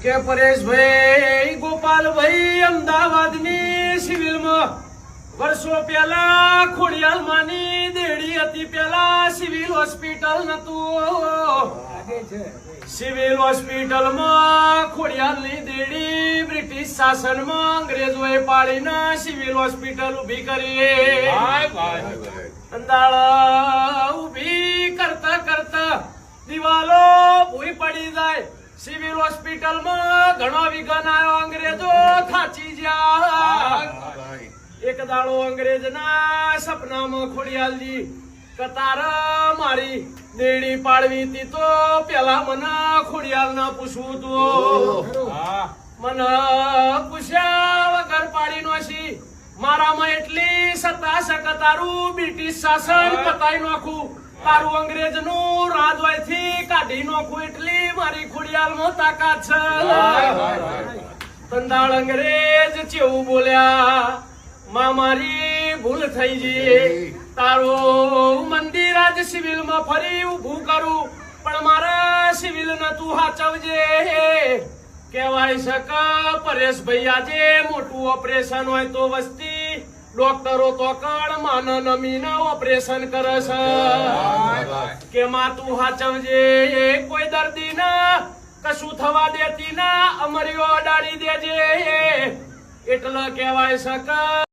કે પરેશભાઈ ગોપાલભાઈ અમદાવાદની સિવિલમાં વર્ષો પહેલા ખોડિયાલમાંની દેડી હતી, પેલા સિવિલ હોસ્પિટલ નતું. સિવિલ હોસ્પિટલમાં ખોડિયાલની દેડી બ્રિટિશ શાસનમાં અંગ્રેજોએ પાડીને સિવિલ હોસ્પિટલ ઉભી કરી. અંદાળા ઉભી કરતા કરતા દિવાલો ભૂઈ પડી જાય. સિવિલ હોસ્પિટલમાં ઘણો વિઘન આવ્યો, અંગ્રેજો થાચી ગયા. એક દાડો અંગ્રેજના સપનામાં ખોડિયાલજી કતાર મારી દેડી પાડવી હતી, તો પેલા મને ખોડિયાલને પૂછવું હતું. મને પૂછ્યા વગર પાડી નોશી. મારામાં એટલી સત્તા છે કે તારું બ્રિટિશ શાસન પતાઈ નાખું, તારું અંગ્રેજનું રાજ થી કાઢી નાખું, એટલી મારી ખોડિયાલમાં તાકાત છે. તંદાળ અંગ્રેજ ચેવું બોલ્યા, માં મારી ભૂલ થઈ ગઈ. તારું મંદિર આજ સિવિલ માં ફરી ઉભું કરું, પણ મારા સિવિલ ને તું હાચવજે. કહેવાય છે કે પરેશભાઈ આજે મોટું ઓપરેશન હોય તો વસ્તી ડોક્ટરો તો કણ માન નમીને ઓપરેશન કરે છે. કે માં તું હાચવજે, કોઈ દર્દી ના કશું થવા દેતી ના, અમરીઓ અડાડી દેજે. એટલે કહેવાય છે કે